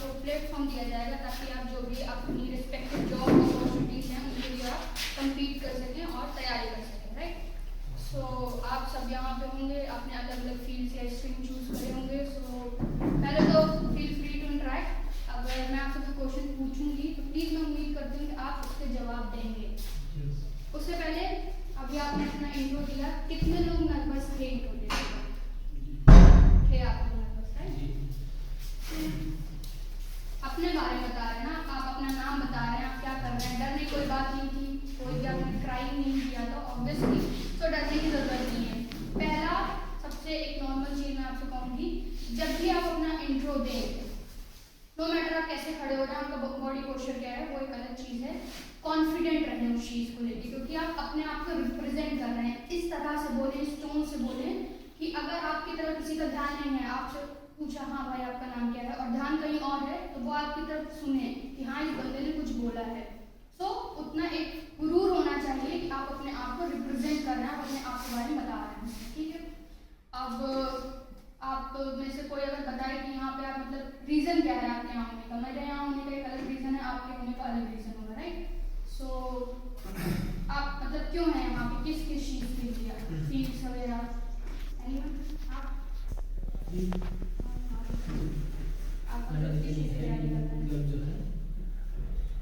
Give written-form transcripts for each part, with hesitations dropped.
आपको प्लेटफॉर्म दिया जाएगा ताकि आप जो भी अपनी रिस्पेक्टिव जॉब अपॉर्चुनिटीज़ हैं उनके लिए आप कम्पीट कर सकें और तैयारी कर सकें, राइट। सो आप सब यहाँ पे होंगे, आपने अलग अलग फील्ड या स्ट्रीम चूज करे होंगे। सो पहले तो फील फ्री टू इंटरेक्ट। अगर मैं आपसे कोई क्वेश्चन पूछूंगी तो प्लीज़ मैं उम्मीद करती हूँ कि आप उसके जवाब देंगे। उससे पहले अभी आपने अपना इंट्रो दिया, कितने लोग नर्वस थे इंट्रो देने थे? आप लोग नर्वस है? अपने बारे में बता रहे हैं ना आप, अपना नाम बता रहे हैं, आप क्या कर रहे हैं, डरने की कोई बात नहीं थी, कोई भी आपने क्राइम नहीं किया तो ऑब्वियसली तो डरने की जरूरत नहीं है। पहला सबसे एक नॉर्मल चीज़ मैं आपसे कहूँगी, जब भी आप अपना इंट्रो दें, नो मैटर आप कैसे खड़े हो रहे हैं, आपका बॉडी पोस्चर क्या है, वो एक अलग चीज़ है, कॉन्फिडेंट रहें उस चीज़ को लेकर, क्योंकि आप अपने आप को रिप्रेजेंट कर रहे हैं। इस तरह से बोलें, इस टोन से बोलें कि अगर आपकी तरफ किसी का ध्यान नहीं है, आपसे पूछा हाँ भाई आपका नाम क्या है और ध्यान कहीं और है, तो वो आपकी तरफ सुने कि हाँ इस बंदे ने कुछ बोला है। सो उतना एक गुरूर होना चाहिए कि आप अपने आप को रिप्रेजेंट कर रहे हैं, आप अपने आप के बारे में बता रहे हैं, ठीक है। अब आप में से कोई अगर बताए कि यहाँ पे आप मतलब रीज़न क्या है आपके यहाँ होने का, मेरे यहाँ होने का एक अलग रीज़न है, आपके होने का अलग रीज़न होगा, राइट। सो आप मतलब क्यों हैं यहाँ पे, किस किस चीज़ के लिए, फील्ड्स वगैरह, आप मतलब किस चीज़ की तैयारी कर रहे हैं? जो है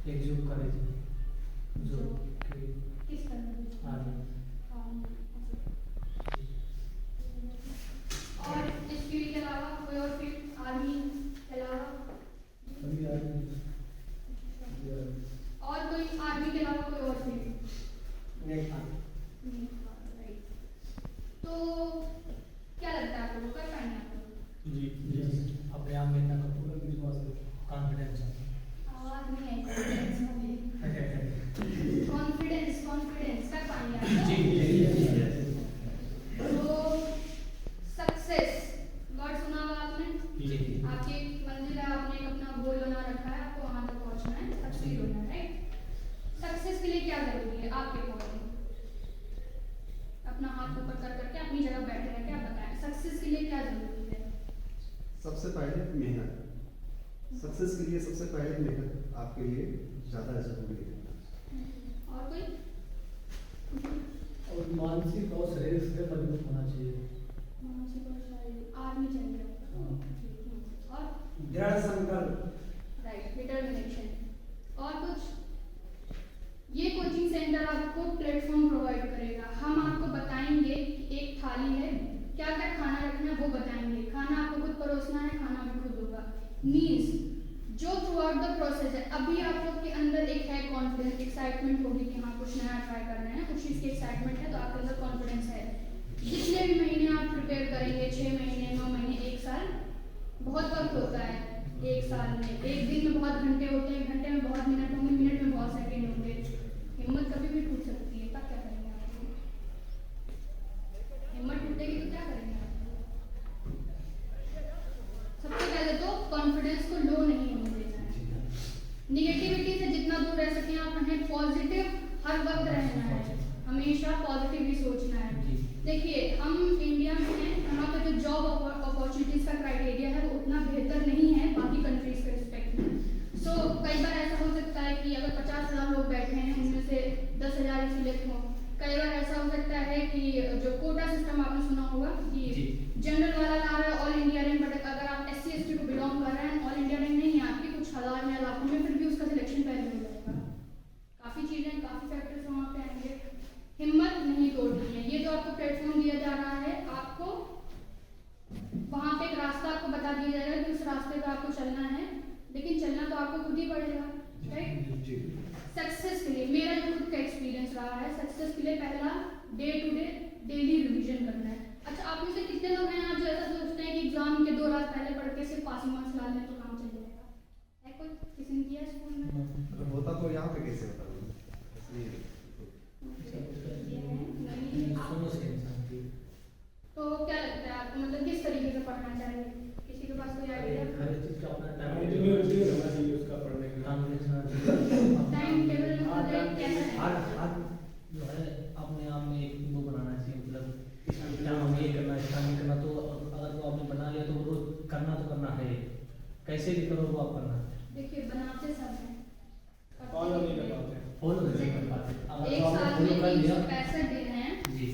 एक जो करे जो किस तरह और इस फील्ड के अलावा कोई और फील्ड, आर्मी के अलावा और कोई, आर्मी के अलावा कोई और फील्ड? तो क्या लगता है आप लोगों को, कर पाएंगे आप लोग? जी अपने आप में इतना कॉन्फिडेंस है, आवाज नहीं आई, कॉन्फिडेंस कॉन्फिडेंस कर पाएंगे आप? जी तो सक्सेस वर्ड सुना होगा आपने, आपकी एक मंजिल है, आपने एक अपना गोल बना रखा है, आपको वहां तक पहुंचना है, सक्सीड होना है, राइट। सक्सेस के लिए क्या जरूरी है आपके अकॉर्डिंग? अपना हाथ ऊपर कर करके अपनी जगह बैठे रह के आप बताएं, सक्सेस के लिए क्या जरूरी है? सबसे पहले मेहनत। सक्सेस के लिए सबसे पहले मेहनत आपके लिए ज़्यादा जरूरी है। और कोई? और मानसिक और शारीरिक से मजबूत होना चाहिए, मानसिक और शारीरिक, आर्मी चाहिए और दृढ़ संकल्प, राइट, डिटर्मिनेशन। और कुछ? ये कोचिंग सेंटर आपको प्लेटफॉर्म प्रोवाइड करेगा, हम आपको बताएंगे कि एक थाली है, क्या क्या खाना रखना है वो बताएंगे, खाना आपको खुद परोसना है, खाना भी खुद होगा। मीन्स जो थ्रू आउट द प्रोसेस है, अभी आप लोग के अंदर एक है कॉन्फिडेंस, एक्साइटमेंट होगी कि हाँ कुछ नया ट्राई कर रहे हैं, कुछ चीज़ की एक्साइटमेंट है, तो आपके अंदर कॉन्फिडेंस है। जितने भी महीने आप प्रिपेयर करेंगे, 6 महीने, 9 महीने, 1 साल, बहुत वक्त होता है एक साल में, एक दिन में बहुत घंटे होते हैं, घंटे में बहुत मिनट होंगे, मिनट में बहुत सेकेंड होंगे, हिम्मत कभी भी टूट सकती है, तब क्या करेंगे आप लोग? हिम्मत टूटेगी तो क्या करेंगे आप लोग? सबसे पहले तो कॉन्फिडेंस को लो नहीं होने देना है, निगेटिविटी से जितना दूर रह सकें आप रहें, पॉजिटिव हर वक्त रहना है, हमेशा पॉजिटिव ही सोचना है। देखिए हम इंडिया में हैं, यहाँ पे जो जॉब अपॉर्चुनिटीज़ का क्राइटेरिया है वो उतना बेहतर नहीं है बाकी कंट्रीज़ के रिस्पेक्ट में। सो कई बार ऐसा हो सकता है कि अगर 50,000 लोग बैठे हैं उनमें से 10,000 ही सिलेक्ट हों। कई बार ऐसा हो सकता है कि जो कोटा सिस्टम आपने सुना होगा कि जनरल वाला ला रहा है ऑल इंडिया रैंक, बट अगर आप SC/ST को बिलोंग कर रहे हैं, ऑल इंडिया रैंक नहीं है आपकी, कुछ हज़ार में लाखों में, फिर भी उसका सिलेक्शन पहले हो जाएगा। काफ़ी चीज़ें, काफ़ी फैक्टर्स वहाँ पे आएंगे। हिम्मत नहीं तोड़नी है, ये जो आपको प्लेटफॉर्म दिया जा रहा है, आपको वहाँ पे एक रास्ता आपको बता दिया जाएगा कि उस रास्ते पे आपको चलना है, लेकिन चलना तो आपको खुद ही पड़ेगा, राइट। सक्सेस के लिए मेरा जो खुद का एक्सपीरियंस रहा है, सक्सेस के लिए पहला day to day daily revision करना है। अच्छा, आप में से कितने लोग हैं आज जो ऐसा सोचते हैं कि एग्जाम के 2 रात पहले पढ़ के सिर्फ पासिंग मार्क्स ला लें तो काम चल जाएगा? है कोई? किसी ने किया स्कूल में? होता तो यहाँ पे कैसे होता? तो क्या लगता है आपको, मतलब किस तरीके से पढ़ना चाहिए? किसी के पास कोई आइडिया? टाइम टेबल कैसा है? जो है अपने आप में एक वो बनाना चाहिए, मतलब इस टाइम हमें ये करना, इस टाइम ये करना, तो अगर वो आपने बना लिया तो वो रोज करना तो करना है, कैसे भी करो वो आप करना है। देखिए बनाते सब हैं, फॉलो नहीं कर पाते, फॉलो नहीं कर पाते। अगर एक तो आपने साल फॉलो में कर लिया 365 दिन हैं। जी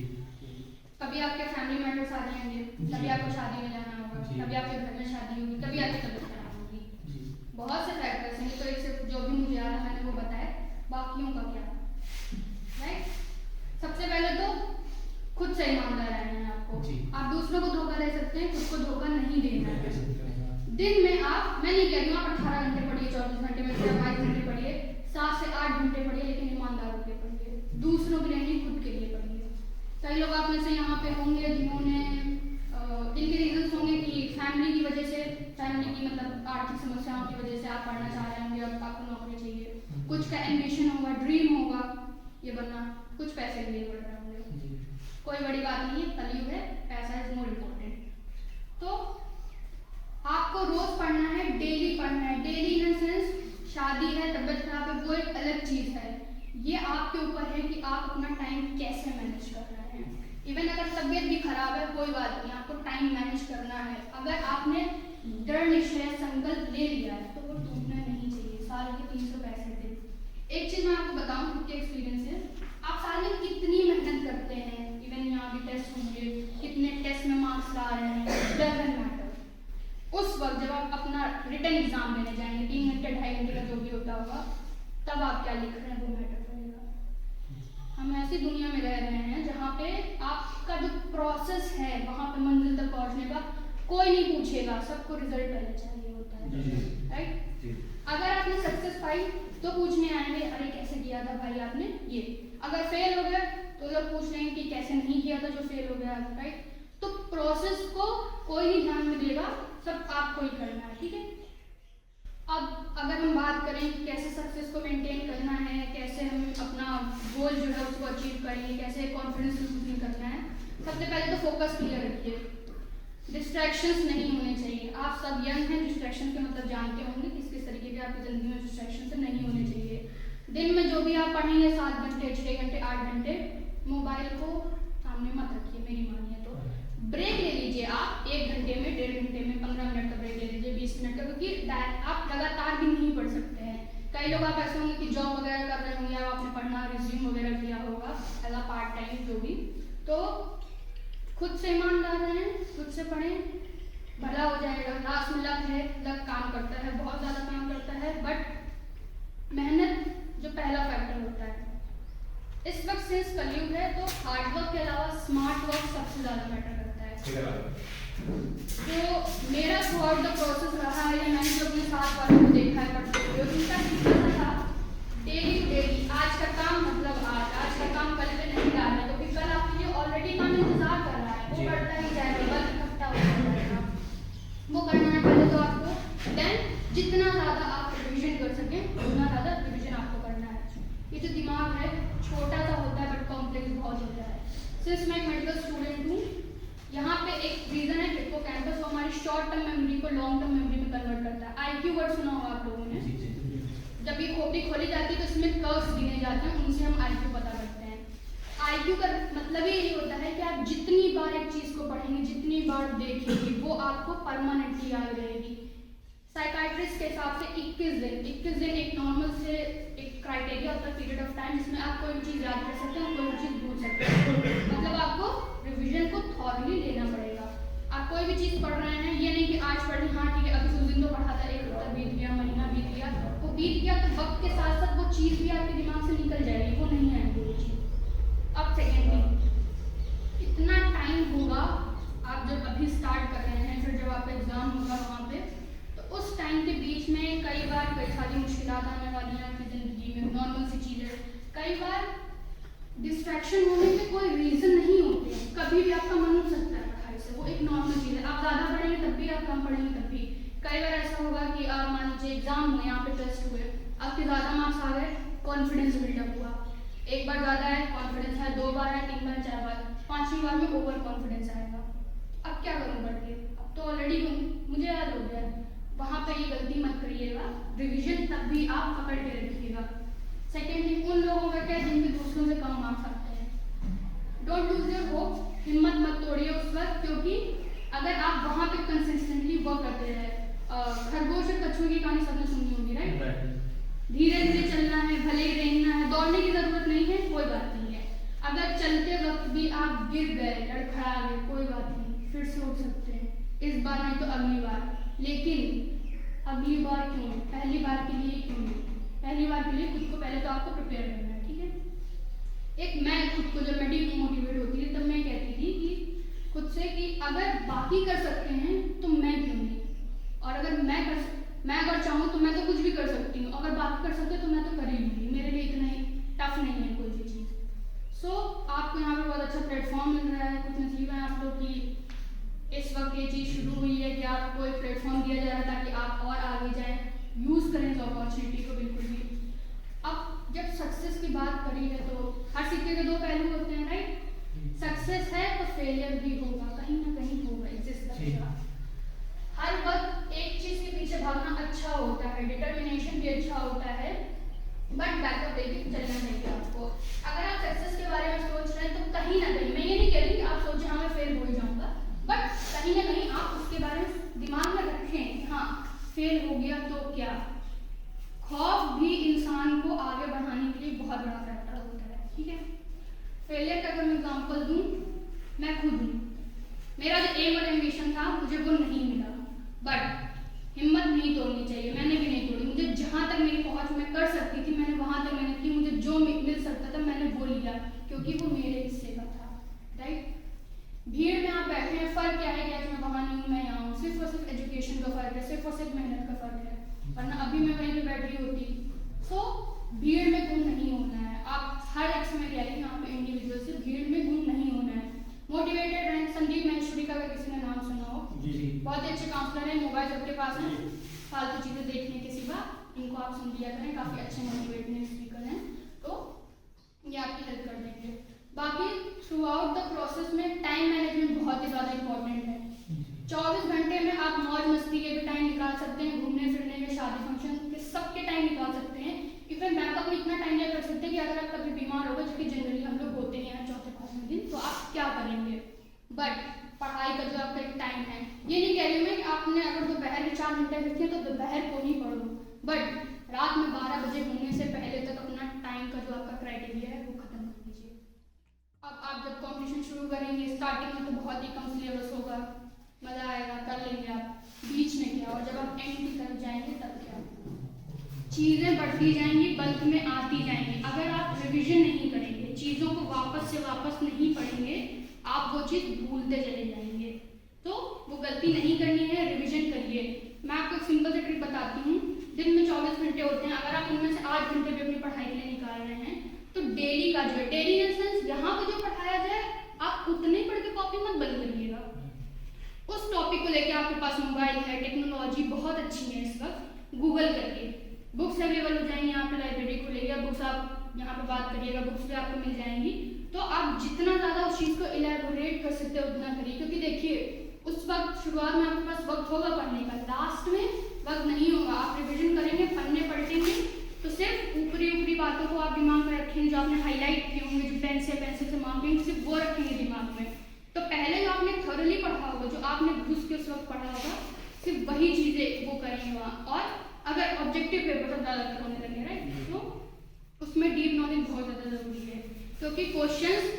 कभी आपके फैमिली मैटर्स आ जाएंगे, कभी जी। आपको शादी में जाना होगा, जी। कभी आपके घर में शादी होगी, कभी आपकी तबीयत खराब होगी, जी बहुत से फैक्टर्स हैं। तो एक सिर्फ जो भी मुझे याद है मैंने वो बताया, बाकियों का क्या, राइट। सबसे पहले तो खुद से ईमानदार रहना है आपको। जी। आप दूसरों को धोखा दे सकते हैं, खुद को धोखा नहीं देना मैं है। कैसे बताऊंगा? दिन में आप, मैं नहीं कह रही हूँ आप 18 घंटे पढ़िए, 24 घंटे में से 22 घंटे पढ़िए, 7 से 8 घंटे पढ़िए, लेकिन ईमानदार होकर पढ़िए, दूसरों के लिए नहीं, खुद के लिए पढ़िए। कई लोग आप में से यहाँ पे होंगे जिन्होंने जिनके रीजंस होंगे कि फैमिली की वजह से, फैमिली की मतलब आर्थिक समस्याओं की वजह से आप पढ़ना चाह रहे होंगे, अब आपको नौकरी चाहिए, कुछ का एम्बिशन होगा, ड्रीम होगा ये बनना, कुछ पैसे के लिए पढ़ रहे होंगे। जी कोई बड़ी बात नहीं है, कलयुग है, पैसा इज मोर इम्पोर्टेंट। तो आपको रोज पढ़ना है, डेली पढ़ना है। डेली इन सेंस शादी है, तबीयत खराब है, वो एक अलग चीज है। ये आपके ऊपर है कि आप अपना टाइम कैसे मैनेज कर रहे हैं। इवन अगर तबीयत भी खराब है कोई बात नहीं, आपको टाइम मैनेज करना है। अगर आपने दृढ़ निश्चय संकल्प ले लिया है तो वो टूटना नहीं चाहिए। साल के 365 दिन। एक चीज मैं आपको बताऊं खुद के एक्सपीरियंस से, आप साल में कितनी मेहनत करते हैं, इवन यहाँ भी टेस्ट होंगे, कितने टेस्ट में मार्क्स ला रहे हैं, डजंट मैटर। उस वक्त जब आप अपना रिटन एग्जाम देने जाएंगे, 3 घंटे 2.5 घंटे का जो भी होता होगा, तब आप क्या लिख रहे हैं वो मैटर करेगा। हम ऐसी दुनिया में रह रहे हैं जहाँ पे आपका जो प्रोसेस है वहाँ पे मंजिल तक पहुँचने का कोई नहीं पूछेगा, सबको रिजल्ट पहले चाहिए होता है, राइट। अगर आपने सक्सेस पाई तो पूछने आएंगे अरे कैसे किया था भाई आपने ये। अगर फेल हो गया तो लोग पूछ रहे हैं कि कैसे नहीं किया था जो फेल हो गया, राइट। तो प्रोसेस को कोई नहीं ध्यान में देगा, सब आपको ही करना है, ठीक है। अब अगर हम बात करें कि कैसे सक्सेस को मेंटेन करना है, कैसे हम अपना गोल जो है उसको अचीव करेंगे, कैसे कॉन्फिडेंस इंक्रीज करना है, सबसे पहले तो फोकस क्लियर रखिए। डिस्ट्रैक्शंस नहीं होने चाहिए। आप सब यंग हैं, डिस्ट्रैक्शन के मतलब जानते होंगे किस किस तरीके के आपकी ज़िंदगी में डिस्ट्रैक्शन नहीं होने चाहिए। दिन में जो भी आप पढ़ेंगे 7 घंटे 6 घंटे 8 घंटे, मोबाइल को सामने मत रखिए, मेरी मानिए तो। ब्रेक ले लीजिए आप 1 घंटे में, 1.5 घंटे में, 15 मिनट का ब्रेक ले लीजिए, 20 मिनट का, क्योंकि आप लगातार भी नहीं पढ़ सकते हैं। कई लोग आप ऐसे होंगे कि जॉब वगैरह कर रहे होंगे, आपने पढ़ना रिज्यूम वगैरह किया होगा एज अ पार्ट टाइम जो भी, तो खुद से ईमानदार रहें, खुद से पढ़ें, भला हो जाएगा। लास्ट में लक है, लक काम करता है, बहुत ज़्यादा काम करता है, बट मेहनत जो पहला फैक्टर होता है। इस वक्त से इस कलयुग है तो हार्ड वर्क के अलावा स्मार्ट वर्क सबसे ज़्यादा मैटर करता है। जो मेरा थ्रू आउट द प्रोसेस रहा है, या मैंने जो अपने साथ वालों को देखा है पढ़ते हुए, उनका कितना था डेली टू डेली, आज का काम मतलब आज का काम कल पे नहीं डालना, क्योंकि कल आपके लिए ऑलरेडी काम इंतजार कर रहा है, वो बढ़ता ही जाएगा, बल इकट्ठा होता जाएगा, वो करना है पहले तो आपको। देन जितना ज़्यादा आप रिविजन कर सकें उतना ज़्यादा रिविजन आपको करना है। ये जो दिमाग है छोटा सा होता है बट कॉम्प्लेक्स बहुत होता है। सिर्फ मैं एक मेडिकल स्टूडेंट हूँ, यहाँ पे एक रीजन है हिप्पोकैम्पस, वो हमारी शॉर्ट टर्म मेमोरी को लॉन्ग टर्म मेमोरी में कन्वर्ट करता है। आईक्यू वर्ड सुना होगा आप लोगों ने, जब ये खोपड़ी खोली जाती है तो इसमें कर्व्स गिने जाते हैं, उनसे हम आईक्यू पता करते हैं। आईक्यू का मतलब यही होता है कि आप जितनी बार एक चीज को पढ़ेंगे, जितनी बार देखेंगे, वो आपको परमानेंटली याद रहेगी। साइकाइट्रिस्ट के हिसाब से 21 दिन एक नॉर्मल से एक क्राइटेरिया होता है, पीरियड ऑफ टाइम, जिसमें आप कोई भी चीज़ याद कर सकते हैं, कोई भी चीज़ भूल सकते हैं। मतलब आपको रिविजन को थॉरली लेना पड़ेगा। आप कोई भी चीज़ पढ़ रहे हैं, ये नहीं कि आज पढ़ी, हाँ ठीक है अभी उस दिन तो पढ़ा था, 1 हफ्ता बीत गया, महीना बीत गया, वो बीत गया तो वक्त के साथ साथ वो चीज़ भी आपके दिमाग से निकल जाएगी, वो नहीं आएगी वो चीज़। अब सेकेंडली इतना टाइम होगा, आप जब अभी स्टार्ट कर रहे हैं, फिर जब आपका एग्ज़ाम होगा वहाँ पे, तो उस टाइम के बीच में कई बार कई सारी मुश्किलात आने वाली हैं आपकी ज़िंदगी में, नॉर्मल सी चीज़ें। कई बार डिस्ट्रैक्शन होने के कोई रीज़न नहीं होते हैं, कभी भी आपका मन उठ सकता है पढ़ाई से, वो एक नॉर्मल चीज़ है। आप ज़्यादा पढ़ेंगे तब भी, आप कम पढ़ेंगे तब भी। कई बार ऐसा होगा कि आप मान लीजिए एग्जाम हुए, यहाँ पे टेस्ट हुए, आपके ज़्यादा मार्क्स आ गए, कॉन्फिडेंस बिल्डअप हुआ, एक बार ज़्यादा है कॉन्फिडेंस है, 2 बार है, 3 बार 4 बार, 5वीं बार में ओवर कॉन्फिडेंस आएगा। अब क्या करूँ बढ़ के, अब तो ऑलरेडी मुझे याद हो गया है। वहाँ पे ये गलती मत करिएगा, रिविजन तब भी आप पकड़ के रखिएगा। सेकेंडली उन लोगों का क्या जिनके दूसरों से कम मार्क्स आते हैं, डोंट लूज योर होप, हिम्मत मत तोड़िए उस वक्त, क्योंकि अगर आप वहाँ पे कंसिस्टेंटली वर्क करते रहे, खरगोश और कछुए की कहानी सबने सुनी होगी, राइट? राइट। धीरे धीरे चलना है, भले ही रेंगना है, दौड़ने की जरूरत नहीं है, कोई बात नहीं है। अगर चलते वक्त भी आप गिर गए, लड़खड़ा गए, कोई बात नहीं, फिर से उठ सकते हैं, इस बार नहीं तो अगली बार। लेकिन अगली बार क्यों, पहली बार के लिए क्यों नहीं? पहली बार के लिए खुद को पहले तो आपको प्रिपेयर करना है, ठीक है? एक मैं खुद को जब मैं डीमोटिवेट होती थी तब मैं कहती थी कि खुद से कि अगर बाकी कर सकते हैं तो मैं क्यों नहीं, और अगर मैं अगर चाहूँ तो मैं तो कुछ भी कर सकती हूँ, अगर बाकी कर सकते तो मैं तो कर ही लूँगी, मेरे लिए इतना ही टफ नहीं है कोई भी चीज़। सो आपको यहाँ पे बहुत अच्छा प्लेटफॉर्म मिल रहा है, कुछ नसीब है आप लोग की इस वक्त ये चीज़ शुरू हुई है कि आपको एक प्लेटफॉर्म दिया जा रहा है ताकि आप और आगे जाएँ, यूज़ करें इस अपॉर्चुनिटी को बिल्कुल भी। अब जब सक्सेस की बात करी है तो हर सिक्के के दो पहलू होते हैं, राइट? सक्सेस है तो फेलियर भी होगा, कहीं ना कहीं होगा, एग्जिस्ट करेगा। हर वक्त एक चीज के पीछे भागना अच्छा होता है, डिटर्मिनेशन भी अच्छा होता है, बट बैकअप लेके चलना चाहिए आपको। अगर आप सक्सेस के बारे में सोच रहे हैं तो कहीं ना कहीं, मैं ये नहीं कह रही कि आप सोचें हाँ मैं फेल हो ही जाऊंगा, बट कहीं ना कहीं आप उसके बारे में दिमाग में रखें कि हाँ फेल हो गया तो क्या। खौफ भी इंसान को आगे बढ़ाने के लिए बहुत बड़ा फैक्टर होता है, ठीक है? फेलियर का अगर मैं एग्जाम्पल दूँ, मैं खुद हूँ, मेरा जो एम और एम्बिशन था मुझे वो नहीं मिला, बट हिम्मत नहीं तोड़नी चाहिए, मैंने भी नहीं तोड़ी। मुझे जहाँ तक मेरी पहुँच मैं कर सकती थी मैंने वहाँ तक मेहनत की, मुझे जो मिल सकता था मैंने वो लिया क्योंकि वो मेरे हिस्से का था, राइट? भीड़ में आप बैठे हैं, फर्क क्या है कि आज मैं वहाँ नहीं हूँ मैं यहाँ हूँ, सिर्फ और सिर्फ एजुकेशन का फर्क है, सिर्फ और सिर्फ मेहनत का फर्क है, वरना अभी मैं वहीं पर बैठी होती। सो भीड़ में गुम नहीं होना है, आप हर एक समय कह रही हैं यहाँ पे इंडिविजुअल से भीड़ में गुम नहीं होना है। मोटिवेटेड रहें। संदीप महेश्वरी का अगर किसी ने नाम सुना हो, बहुत ही अच्छे काउंसलर हैं, मोबाइल सबके पास हैं, फालतू चीज़ें देखने के सिवा इनको आप सुन लिया करें, काफ़ी अच्छे मोटिवेटनेस स्पीकर हैं, तो ये आपकी हेल्प कर देंगे। बाकी थ्रू आउट द प्रोसेस में टाइम मैनेजमेंट बहुत ही ज़्यादा इंपॉर्टेंट है। 24 घंटे में आप मौज मस्ती के भी टाइम निकाल सकते हैं, घूमने फिरने के, शादी फंक्शन के सबके टाइम निकाल सकते हैं। इवन बैकअप में इतना टाइम नहीं कर सकते कि अगर आप कभी बीमार हो गए, जो कि जनरली हम लोग होते हैं चौथे पाँचवें दिन, तो आप क्या करेंगे। बट पढ़ाई का जो आपका एक टाइम है, ये नहीं कह रही मैं कि आपने अगर दोपहर के 4 घंटे रखे हैं तो दोपहर को ही पढ़ो, बट रात में 12 बजे होने से पहले तक अपना टाइम का जो आपका क्राइटेरिया है वो खत्म कर दीजिए। अब आप जब कॉम्पिटिशन शुरू करेंगे, स्टार्टिंग में तो बहुत ही कम सिलेबस होगा, मज़ा आएगा, कर लेंगे आप, बीच में क्या, और जब आप एंड की तरफ जाएंगे तब क्या, चीज़ें बढ़ती जाएंगी, बल्क में आती जाएंगी। अगर आप रिवीजन नहीं करेंगे, चीज़ों को वापस से वापस नहीं पढ़ेंगे, आप वो चीज़ भूलते चले जाएंगे। तो वो गलती नहीं करनी है, रिवीजन करिए। मैं आपको एक सिंपल सी ट्रिक बताती हूँ। दिन में 24 घंटे होते हैं, अगर आप उनमें से 8 घंटे भी अपनी पढ़ाई के लिए निकाल रहे हैं तो डेली का जो है, डेली इन सेंस यहाँ पे जो पढ़ाया जाए आप उतने ही पढ़ के कॉपी मत बंद करिएगा। उस टॉपिक को लेके आपके पास मोबाइल है, टेक्नोलॉजी बहुत अच्छी है इस वक्त, गूगल करके बुक्स अवेलेबल हो जाएंगी, यहाँ पे लाइब्रेरी खुलेगी, बुक्स आप यहाँ पे बात करिएगा, बुक्स भी आपको मिल जाएंगी। तो आप जितना ज़्यादा उस चीज़ को इलैबोरेट कर सकते हो उतना करिए, क्योंकि देखिए उस वक्त शुरुआत में आपके पास वक्त होगा पढ़ने का, लास्ट में वक्त नहीं होगा। आप रिविजन करेंगे, पन्ने पलटेंगे तो सिर्फ ऊपरी ऊपरी बातों को आप दिमाग में रखेंगे, जो आपने हाईलाइट किए होंगे, जो पेंसिल से मार्किंग सिर्फ वो रखेंगे दिमाग में। तो पहले जो आपने थॉरली पढ़ा होगा, जो आपने घुस के उस वक्त पढ़ा होगा, सिर्फ वही चीज़ें वो करेंगे वहाँ। और अगर ऑब्जेक्टिव पेपर तो ज़्यादातर होने लगे, राइट, तो उसमें डीप नॉलेज बहुत ज़्यादा ज़रूरी है, क्योंकि क्वेश्चंस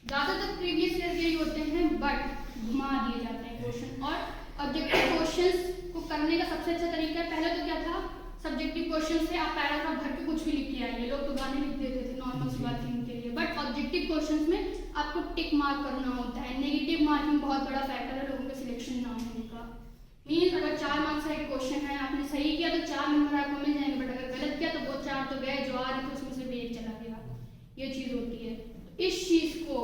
ज़्यादातर प्रीवियस ईयर के ही होते हैं, बट घुमा दिए जाते हैं क्वेश्चन। और ऑब्जेक्टिव क्वेश्चंस को करने का सबसे अच्छा तरीका है, पहले तो क्या था, सब्जेक्टिव क्वेश्चन से आप पैराग्राफ भर के कुछ भी लिख के आइए, लोग तो गाने लिख देते थे, नॉर्मल सी बात थी उनके लिए। बट ऑब्जेक्टिव क्वेश्चंस में आपको टिक मार्क करना होता है। नेगेटिव मार्किंग बहुत बड़ा फैक्टर है लोगों के सिलेक्शन ना होने का। मीन्स अगर 4 मार्क्स का एक क्वेश्चन है, आपने सही किया तो 4 नंबर आपको मिल जाएंगे, बट अगर गलत किया तो वो 4 तो गए, जो आ रहे थे उसमें से भी 1 चला गया। ये चीज़ होती है। इस चीज़ को,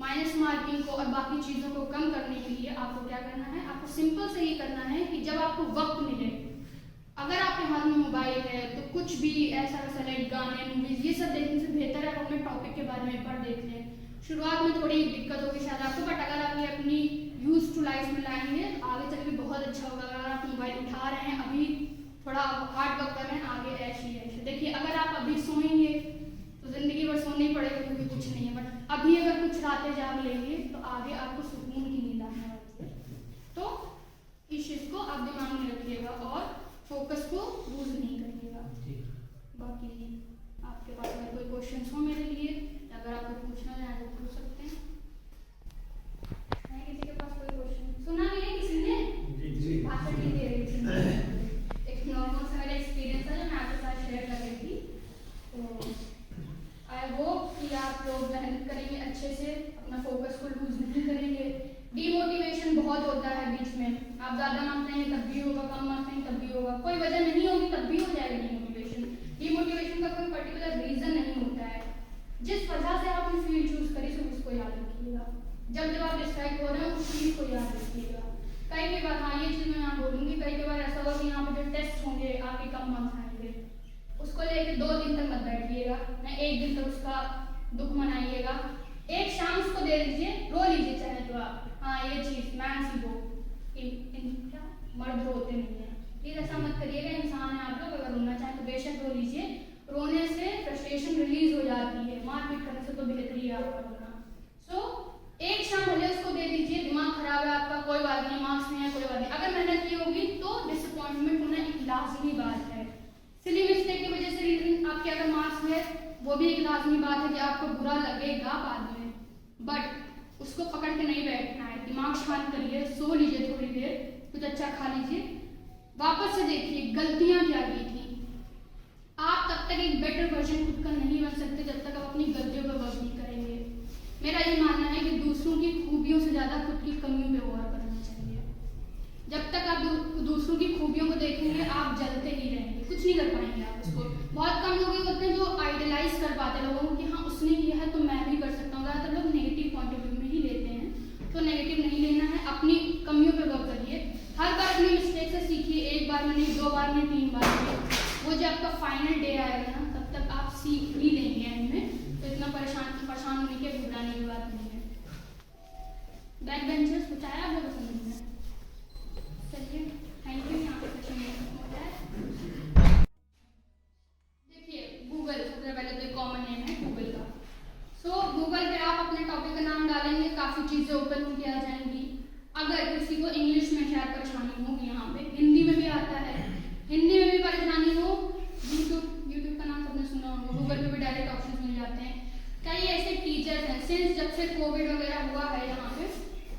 माइनस मार्किंग को और बाकी चीज़ों को कम करने के लिए आपको क्या करना है, आपको सिंपल से ये करना है कि जब आपको वक्त मिले, अगर आपके हाथ में मोबाइल है तो कुछ भी ऐसा वैसा लाइक गाने, मूवीज, ये सब देखने से बेहतर है आप अपने टॉपिक के बारे में एक बार देख लें। शुरुआत में थोड़ी दिक्कत होगी शायद आपको, बट अगर आप ये अपनी यूज टू लाइफ में लाएंगे आगे चल के बहुत अच्छा होगा। अगर आप मोबाइल उठा रहे हैं, अभी थोड़ा हार्ड वर्क कर रहे हैं, आगे ऐसे ऐसे देखिए। अगर आप अभी सोएंगे तो जिंदगी भर सोना ही पड़ेगा, क्योंकि कुछ नहीं है, बट अभी अगर कुछ रातें जाग लेंगे तो आगे आपको सुकून की नींद आने वाली है। तो इस चीज़ को आप दिमाग में रखिएगा और फोकस को लूज नहीं करिएगा। जी। बाकी आपके पास अगर कोई क्वेश्चन हो मेरे लिए, अगर आपको पूछना है तो पूछ सकते हैं। है किसी के पास कोई क्वेश्चन? सुना नहीं है किसी ने? जी। आंसर नहीं दे रही थी। एक नॉर्मल सा मेरा एक्सपीरियंस है जो मैं आपके साथ शेयर कर रही थी। तो आई होप कि आप लोग मेहनत करेंगे अच्छे से, अपना फोकस को लूज नहीं करेंगे। डिमोटिवेशन बहुत होता है बीच में, आप ज़्यादा मांगते हैं तब भी होगा, कम मांगते हैं तब भी होगा, कोई वजह नहीं होगी तब भी हो जाएगा डिमोटिवेशन। डिमोटिवेशन का कोई पर्टिकुलर रीज़न नहीं होता है। जिस वजह से आपने फील्ड चूज करी सिर्फ उसको याद रखिएगा। जब आप डिस्ट्रैक्ट हो रहे हो उस चीज़ को याद रखिएगा। कई बार, हाँ ये चीज़ मैं यहाँ बोलूँगी, कई बार ऐसा होगा कि यहाँ पे जो टेस्ट होंगे आपके कम मार्क्स आएंगे, उसको लेकर 2 दिन तक मत बैठिएगा, ना 1 दिन तक उसका दुख मनाइएगा। एक शाम उसको दे दीजिए, रो लीजिए चाहे तो आप, हाँ ये चीज़ मैन सी वो क्या मर्द रोते नहीं है, प्लीज़ ऐसा मत करिएगा। इंसान है आप लोग, अगर रोना चाहें तो बेशक रो लीजिए। रोने से फ्रस्ट्रेशन रिलीज हो जाती है, मारपीट करने से तो बेहतरी है आपका रोना। सो एक शाम भले उसको दे दीजिए, दिमाग खराब है आपका, कोई बात नहीं, मार्क्स नहीं है कोई बात नहीं, अगर मेहनत की होगी तो डिसअपॉइंटमेंट होना एक लाजमी बात है। सिली मिस्टेक की वजह से रीजन आपके अगर मार्क्स है वो भी एक लाजमी बात है कि आपको बुरा लगेगा बाद में, बट उसको पकड़ के नहीं बैठना है। दिमाग शांत करिए, सो लीजिए थोड़ी देर, कुछ अच्छा खा लीजिए, वापस से देखिए गलतियां क्या की थी। आप तब तक एक बेटर वर्जन खुद का नहीं बन सकते जब तक आप अपनी गलतियों पर वर्क नहीं करेंगे। मेरा ये मानना है कि दूसरों की खूबियों से ज़्यादा खुद की कमियों पे गौर करना चाहिए। जब तक आप दूसरों की खूबियों को देखेंगे आप जलते ही रहेंगे, कुछ नहीं कर पाएंगे आप उसको। बहुत कम लोग ये होते हैं जो आइडलाइज कर पाते हैं लोगों को कि हाँ उसने किया है तो मैं भी कर सकता हूँ। ज़्यादातर लोग नेगेटिव पॉइंट ऑफ व्यू में ही लेते हैं, तो नेगेटिव नहीं लेना है, अपनी कमियों पर गौर करिए। हर बार अपनी मिस्टेक से सीखिए, 1 बार में नहीं, 2 बार में, 3 बार में। वो जब आपका फाइनल डे आएगा ना तब तक आप सीख ही लेंगे एंड में, तो इतना परेशान होने की घबराने की बात नहीं है। बैक बेंचर्स कुछ आया आप लोगों को समझ में? चलिए थैंक यू। यहाँ पे क्वेश्चन होता है, देखिए गूगल सबसे पहले तो एक कॉमन नेम है गूगल का। सो गूगल पे आप अपने टॉपिक का नाम डालेंगे, काफ़ी चीज़ें ओपन होकर आ जाएंगी। अगर किसी को इंग्लिश में शायद परेशानी होगी, यहाँ पे हिंदी में भी आता है, हिंदी में भी परेशानी हो, यूट्यूब का नाम सबने सुना होगा, गूगल पे भी डायरेक्ट ऑप्शन मिल जाते हैं। कई ऐसे टीचर्स हैं, सिंस जब से कोविड वगैरह हुआ है यहाँ पे,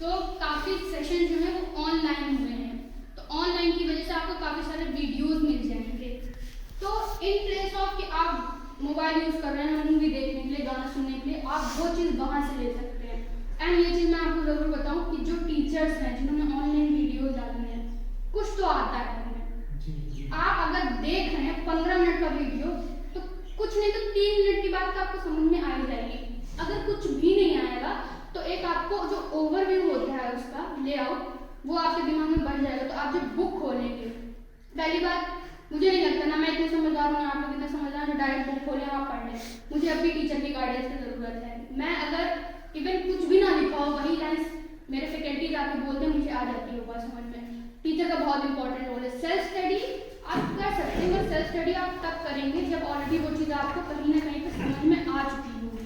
तो काफ़ी सेशन जो है वो ऑनलाइन हुए हैं, तो ऑनलाइन की वजह से आपको काफ़ी सारे वीडियोस मिल जाएंगे। तो इन प्लेस ऑफ कि आप मोबाइल यूज़ कर रहे हैं मूवी देखने के लिए, गाना सुनने के लिए, आप वो चीज़ वहाँ से ले सकते हैं। एंड ये चीज़ मैं आपको ज़रूर बताऊँ कि जो टीचर्स हैं जिन्होंने ऑनलाइन वीडियो डाली हैं, कुछ तो आता है उन्हें। आप अगर देख रहे हैं 15 मिनट का वीडियो, तो कुछ नहीं तो 3 मिनट की बात तो आपको समझ में आ ही जाएगी। अगर कुछ भी नहीं आएगा तो एक आपको जो ओवरव्यू होता है उसका लेआउट, वो आपके दिमाग में बन जाएगा। तो आप जब बुक खोलेंगे, पहली बात मुझे नहीं लगता ना मैं इतनी समझदार हूँ, आप लोग इतने समझदार जो डायरेक्ट बुक खोलें आप पढ़ लें। मुझे अब भी टीचर की गाइडेंस की ज़रूरत है। मैं अगर इवन कुछ भी ना लिखा हो, वही लाइन्स मेरे फैकल्टी जाके बोलते हैं, मुझे आ जाती है वो बात समझ में। टीचर का बहुत इंपॉर्टेंट रोल है। सेल्फ स्टडी आप कर सकते हैं, पर सेल्फ स्टडी आप तब करेंगे जब ऑलरेडी वो चीज़ आपको कहीं ना कहीं पे समझ में आ चुकी होगी।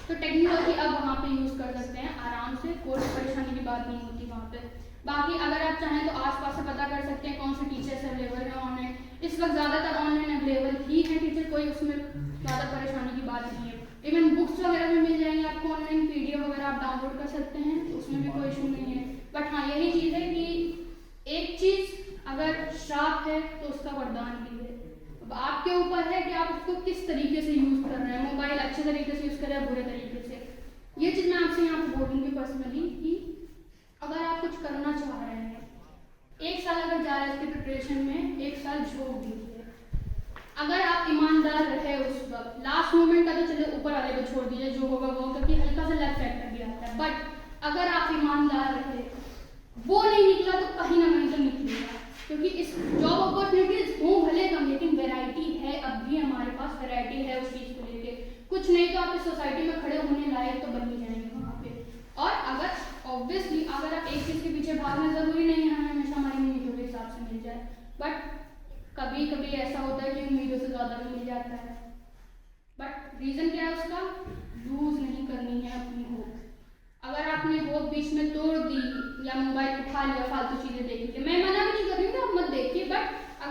तो टेक्नोलॉजी आप वहाँ पे यूज़ कर सकते हैं आराम से, कोई परेशानी की बात नहीं होती वहाँ पे। बाकी अगर आप चाहें तो आसपास से पता कर सकते हैं कौन से टीचर्स अवेलेबल हैं ऑनलाइन। इस वक्त ज़्यादातर ऑनलाइन अवेलेबल ही है टीचर, कोई उसमें ज़्यादा परेशानी की बात नहीं है। इवन बुक्स वगैरह भी मिल जाएंगे आपको ऑनलाइन, PDF वगैरह आप डाउनलोड कर सकते हैं, तो उसमें भी कोई इशू नहीं है। बट हाँ यही चीज़ है कि एक चीज़ अगर श्राप है तो उसका वरदान भी है। अब आपके ऊपर है कि आप उसको किस तरीके से यूज़ कर रहे हैं। मोबाइल अच्छे तरीके से यूज़ कर रहे हैं, बुरे तरीके से। ये चीज़ मैं आपसे यहाँ पे बोलूँगी पर्सनली कि अगर आप कुछ करना चाह रहे हैं, 1 साल अगर जा रहे हैं इसके प्रिपरेशन में, 1 साल झोंक दीजिए। अगर आप ईमानदार रहे उस वक्त, लास्ट मोमेंट का तो चले ऊपर वाले को छोड़ दीजिए, जो होगा वो, क्योंकि हल्का सा लक फैक्टर भी आता है। बट अगर आप ईमानदार रहे, वो नहीं निकला तो कहीं ना कहीं तो निकलेगा, क्योंकि इस जॉब अपॉर्चुनिटीज हो भले कम, लेकिन वैरायटी है, अब भी हमारे पास वैरायटी है उस चीज़ को लेके। कुछ नहीं तो आप इस सोसाइटी में खड़े होने लायक तो बन ही जाएंगे वहाँ पे। और अगर ऑब्वियसली अगर आप एक चीज़ के पीछे भागना, ज़रूरी नहीं है हमें हमेशा हमारी उम्मीदों के हिसाब से मिल जाए, बट कभी कभी ऐसा होता है कि उम्मीदों से ज़्यादा भी मिल जाता है। बट रीज़न क्या है उसका? लूज नहीं करनी है अपनी होप। अगर आपने होप बीच में तोड़ दी या मोबाइल उठा लिया फालतू चीज़ें देख के, मैं मना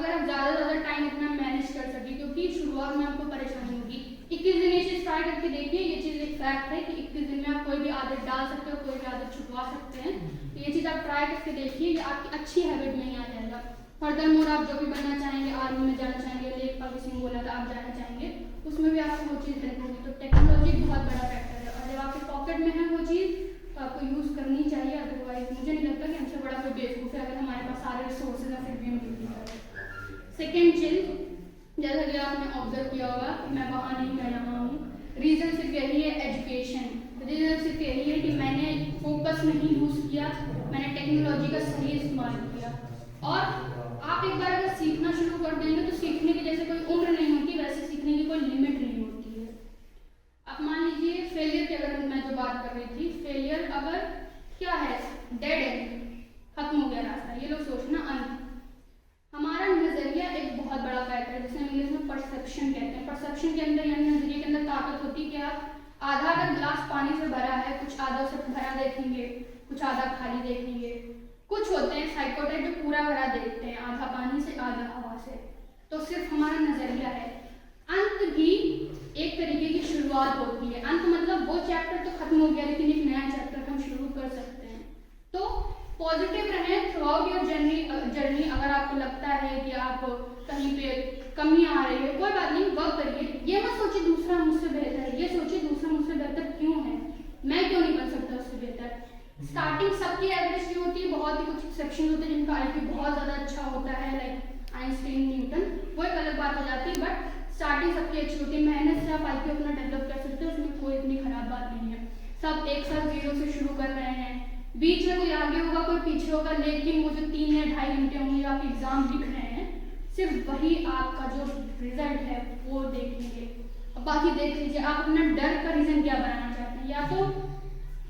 अगर आप ज़्यादा से ज़्यादा टाइम अपना मैनेज कर सकें, क्योंकि शुरुआत में आपको परेशानी होगी। 21 दिन ये चीज़ ट्राई करके देखिए, ये चीज़ एक फैक्ट है कि 21 दिन में आप कोई भी आदत डाल सकते हो, कोई भी आदत छुपवा सकते हैं। तो ये चीज़ आप ट्राई करके देखिए, ये आपकी अच्छी हैबिट में ही आ जाएगा। फर्दरमोर आप जो भी बनना चाहेंगे, आर्मी में जाना चाहेंगे, लेख पब्लिशिंग सिंह बोला था आप जाना चाहेंगे, उसमें भी आपको वो चीज़ हेल्प होगी। तो टेक्नोलॉजी बहुत बड़ा फैक्टर है, और जब आपके पॉकेट में है वो चीज़ तो आपको यूज़ करनी चाहिए। अदरवाइज मुझे नहीं लगता कि हमसे बड़ा कोई बेवकूफ़ है अगर हमारे पास सारे रिसोर्सेज हैं फिर भी हम यूज नहीं कर रहे। सेकेंड चीज़, जैसा कि आपने ऑब्जर्व किया होगा, मैं वहाँ नहीं मैं यहाँ हूँ, रीज़न सिर्फ यही है एजुकेशन। रीज़न सिर्फ यही है कि मैंने फोकस नहीं यूज़ किया, मैंने टेक्नोलॉजी का सही इस्तेमाल किया। और आप एक बार अगर सीखना शुरू कर देंगे तो सीखने की जैसे कोई उम्र नहीं होती, वैसे सीखने की कोई लिमिट नहीं होती है। अब मान लीजिए फेलियर की अगर मैं जो बात कर रही थी, फेलियर अगर क्या है, डेड एंड, खत्म हो गया रास्ता, ये लोग सोचना अंत। हमारा नजरिया एक बहुत बड़ा फैक्टर है, जिसे इंग्लिश में परसेप्शन कहते हैं। परसेप्शन के अंदर यानी नजरिए के अंदर ताकत होती है कि आप आधा अगर गिलास पानी से भरा है, कुछ आधा से भरा देखेंगे, कुछ आधा खाली देखेंगे। कुछ होते हैं साइकोटाइप जो पूरा भरा देखते हैं, आधा पानी से आधा हवा से। तो सिर्फ हमारा नजरिया है। अंत भी एक तरीके की शुरुआत होती है। अंत मतलब वो चैप्टर तो खत्म हो गया, लेकिन एक नया चैप्टर हम शुरू कर सकते हैं। तो पॉजिटिव रहें थ्रू आउट योर जर्नी। अगर आपको लगता है कि आप कहीं पे कमी आ रही है, कोई बात नहीं, वर्क करिए। ये मत सोचिए दूसरा मुझसे बेहतर है, ये सोचिए दूसरा मुझसे बेहतर क्यों है, मैं क्यों नहीं बन सकता उससे बेहतर। स्टार्टिंग सबकी एवरेज की होती है, बहुत ही कुछ एक्सेप्शन होते हैं जिनका आईक्यू बहुत ज़्यादा अच्छा होता है, लाइक आइंस्टीन, न्यूटन, वो एक अलग बात हो जाती है। बट स्टार्टिंग सबकी अच्छी होती है, मेहनत से आप आईक्यू अपना डेवलप कर सकते हो, उसमें कोई इतनी खराब बात नहीं है। सब एक साथ 0 से शुरू कर रहे हैं, बीच में कोई आगे होगा कोई पीछे होगा, लेकिन वो जो 3 या 2.5 घंटे होंगे आप एग्जाम लिख रहे हैं, सिर्फ वही आपका जो रिजल्ट है वो देखेंगे। अब बाकी देख लीजिए आप अपना डर का रीज़न क्या बनाना चाहते हैं। या तो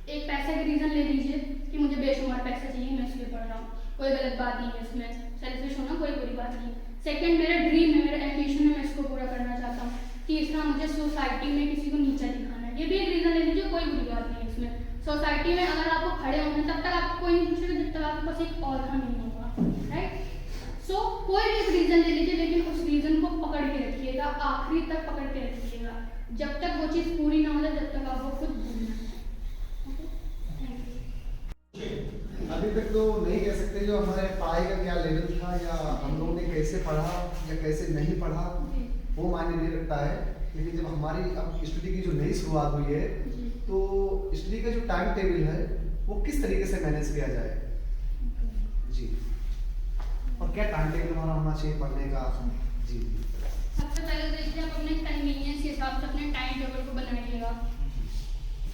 एक पैसे का रीज़न ले लीजिए कि मुझे बेशुमार पैसा चाहिए, मैं इसलिए पढ़ रहा हूँ, कोई गलत बात नहीं है इसमें, सेल्फिश होना कोई बुरी बात नहीं। सेकंड, मेरा ड्रीम है, मेरा एम्बिशन है, मैं इसको पूरा करना चाहता हूँ। तीसरा, मुझे सोसाइटी में किसी को नीचा दिखाना है, ये भी एक रीज़न ले लीजिए, कोई बुरी बात नहीं है इसमें। सोसाइटी में अगर आपको खड़े होंगे तब तक आपको कोई नहीं पूछेगा जब तक आपके पास एक औहदा नहीं होगा, राइट। सो कोई भी एक रीज़न ले लीजिए, लेकिन उस रीज़न को पकड़ के रखिएगा, आखिरी तक पकड़ के रखिएगा, जब तक वो चीज़ पूरी ना हो जाए, जब तक आप वो खुद भूलना। अभी तक तो नहीं कह सकते जो हमारे पढ़ाई का क्या लेवल था या हम लोगों ने कैसे पढ़ा या कैसे नहीं पढ़ा, वो मायने नहीं रखता है। लेकिन जब हमारी अब स्टडी की जो नई शुरुआत हुई है, तो स्टडी का जो टाइम टेबल है वो किस तरीके से मैनेज किया जाए जी, और क्या टाइम टेबल हमारा होना चाहिए पढ़ने का जी। सबसे पहले देखिए आप अपने कन्वीनियंस के हिसाब से अपने टाइम टेबल को बनाइएगा।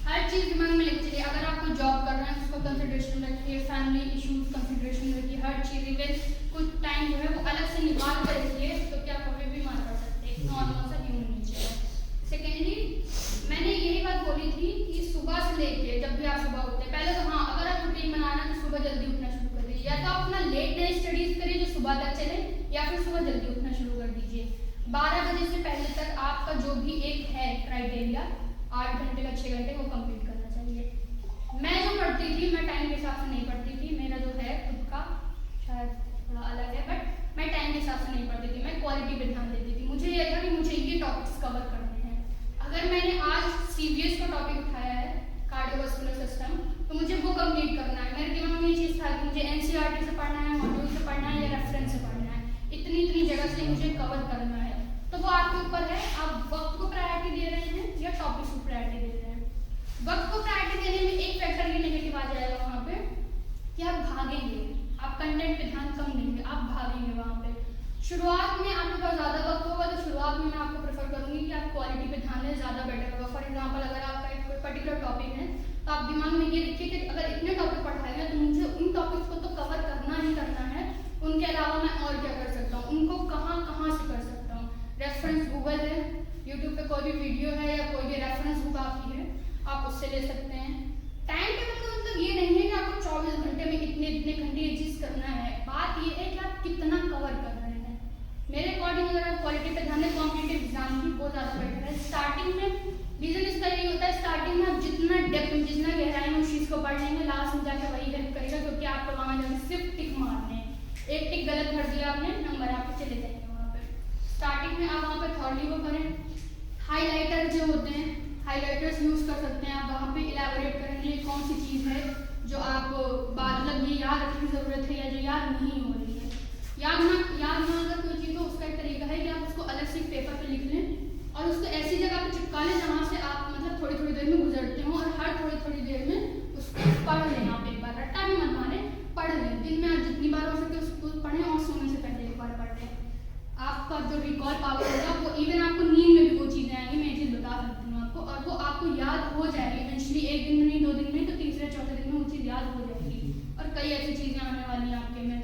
हर चीज़ दिमाग में लेके चलिए। अगर आप कोई जॉब कर रहे हैं उसको कंसिडरेशन रखिए, फैमिली इश्यूज कंसिडरेशन रखिए, हर चीज़ इवन कुछ टाइम जो है वो अलग से निकाल कर रखिए, तो क्या कभी भी मान कर सकते हैं, नॉर्मल सा ह्यूमन नेचर है। सेकेंडली, मैंने यही बात बोली थी कि सुबह से लेके जब भी आप सुबह उठते हैं, पहले तो हाँ अगर आप रूटीन बनाना तो सुबह जल्दी उठना शुरू कर दीजिए, या तो अपना लेट नाइट स्टडीज करिए जो सुबह तक चले, या फिर सुबह जल्दी उठना शुरू कर दीजिए। 12 बजे से पहले तक आपका जो भी एक है क्राइटेरिया 8 घंटे का 6 घंटे वो कंप्लीट करना चाहिए। मैं जो पढ़ती थी मैं टाइम के हिसाब से नहीं पढ़ती थी, मेरा जो है खुद का शायद थोड़ा अलग है, बट मैं टाइम के हिसाब से नहीं पढ़ती थी, मैं क्वालिटी पे ध्यान देती थी। मुझे ये था कि मुझे ये टॉपिक्स कवर करने हैं। अगर मैंने आज CVS का टॉपिक उठाया है, कार्डियोवास्कुलर सिस्टम, तो मुझे वो कंप्लीट करना है। मेरे दिमाग में ये चीज़ था कि मुझे NCERT से पढ़ना है, मॉड्यूल से पढ़ना है या रेफरेंस से पढ़ना है, इतनी जगह से मुझे कवर करना है। तो वो आपके ऊपर है, आप वक्त को प्रायोरिटी दे रहे हैं या टॉपिक्स को प्रायोरिटी दे रहे हैं। वक्त को प्रायोरिटी देने में एक फैक्टर ये नेगेटिव आ जाएगा वहाँ पे कि आप भागेंगे, आप कंटेंट पे ध्यान कम देंगे, आप भागेंगे वहाँ पे। शुरुआत में आपके पास ज़्यादा वक्त होगा तो शुरुआत में मैं आपको प्रेफर करूँगी कि आप क्वालिटी पे ध्यान दें, ज़्यादा बेटर होगा। फॉर एग्जाम्पल, अगर आपका एक कोई पर्टिकुलर टॉपिक है तो आप दिमाग में ये रखिए कि अगर इतने टॉपिक पढ़ाए हैं तो मुझे उन टॉपिक्स को तो कवर करना ही करना है, उनके अलावा मैं और क्या कर सकता हूँ, उनको कहाँ से कर सकता हूँ। रेफरेंस गूगल है, यूट्यूब पे कोई भी वीडियो है या कोई भी रेफरेंस बुक आपकी है, आप उससे ले सकते हैं। टाइम टेबल का मतलब ये नहीं है कि आपको 24 घंटे में इतने घंटे ये चीज़ करना है। बात ये है कि आप कितना कवर कर रहे हैं। मेरे अकॉर्डिंग अगर आप क्वालिटी पे ध्यान दें, कॉम्पिटिटिव एग्जाम की बहुत ज़्यादा बेटर है। स्टार्टिंग में रीज़न इसका यही होता है, स्टार्टिंग में आप जितना डेप्थ में जितना गहराई में उस चीज़ को पढ़ लेंगे, लास्ट में जाकर वही हेल्प करेगा, क्योंकि आपको वहाँ जाकर सिर्फ टिक मारने हैं। एक टिक गलत भर दिया आपने, नंबर आपके चले जाएंगे वहाँ पे। स्टार्टिंग में आप वहाँ पे थॉरली वो करें। हाईलाइटर जो होते हैं, हाईलाइटर्स यूज़ कर सकते हैं आप वहाँ पे इलेबोरेट करने के लिए कौन सी चीज़ है जो आप मतलब ये याद रखने की ज़रूरत है या जो याद नहीं हो रही है। याद ना अगर कोई चीज़ हो, उसका एक तरीका है कि आप उसको अलग से पेपर पे लिख लें और उसको ऐसी जगह पे चिपका लें जहाँ से आप मतलब थोड़ी थोड़ी देर में गुजरते हो, और हर थोड़ी थोड़ी देर में उसको पढ़ लें। आप एक बार रट्टा भी मत मारें, पढ़ लें। दिन में आप जितनी बार हो सके उसको पढ़ें और सोने से पहले एक बार पढ़ लें। आपका जो रिकॉल पावर होगा वो इवन आपको नींद में भी वो चीज़ें आएंगी, मैं ये चीज़ बता सकती हूँ आपको, और वो आपको याद हो जाएगी इवेंचुअली। एक दिन में नहीं, 2 दिन में, तो तीसरे चौथे दिन में वो चीज़ याद हो जाएगी। और कई ऐसी चीज़ें आने वाली हैं आपके में।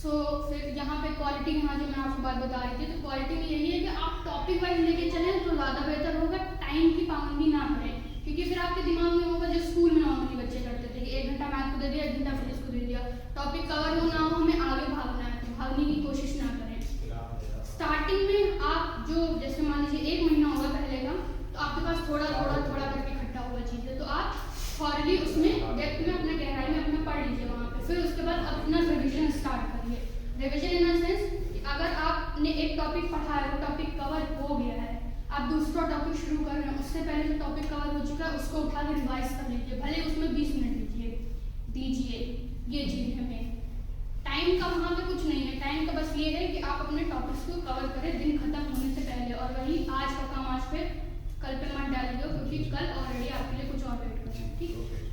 सो फिर यहाँ पे क्वालिटी, यहाँ जो मैं आपको बात बता रही थी, तो क्वालिटी में यही है कि आप टॉपिक वाइज लेके चलें तो ज़्यादा बेहतर होगा। टाइम की पाबंदी ना करें, क्योंकि फिर आपके दिमाग में होगा जो स्कूल में नॉर्मली बच्चे करते थे कि 1 घंटा मैथ को दे दिया, 1 घंटा फिजिक्स को दे दिया, टॉपिक कवर हो ना हो, हमें आगे भागना है, तो भागने की कोशिश ना करें। स्टार्टिंग में आप जो जैसे मान लीजिए 1 महीना होगा पहले का, तो आपके पास थोड़ा करके इकट्ठा होगा चीज़ें, तो आप थॉरली उसमें डेप्थ में अपना गहराई में अपना पढ़ लीजिए वहाँ पे। फिर उसके बाद अपना रिविजन स्टार्ट करिए। रिविजन इन द सेंस कि अगर आपने एक टॉपिक पढ़ा है, वो टॉपिक कवर हो गया है, आप दूसरा टॉपिक शुरू कर रहे हैं, उससे पहले जो टॉपिक कवर हो चुका है उसको उठा के रिवाइज कर लीजिए, भले उसमें 20 मिनट दीजिए। ये चीज़ है मेन। टाइम का वहाँ पे कुछ नहीं है, टाइम का बस ये है कि आप अपने टॉपिक्स को कवर करें दिन खत्म होने से पहले, और वही आज का काम आज पे, कल पे मत डालिएगा, क्योंकि कल ऑलरेडी आपके लिए कुछ और वेट कर रहा है। ठीक।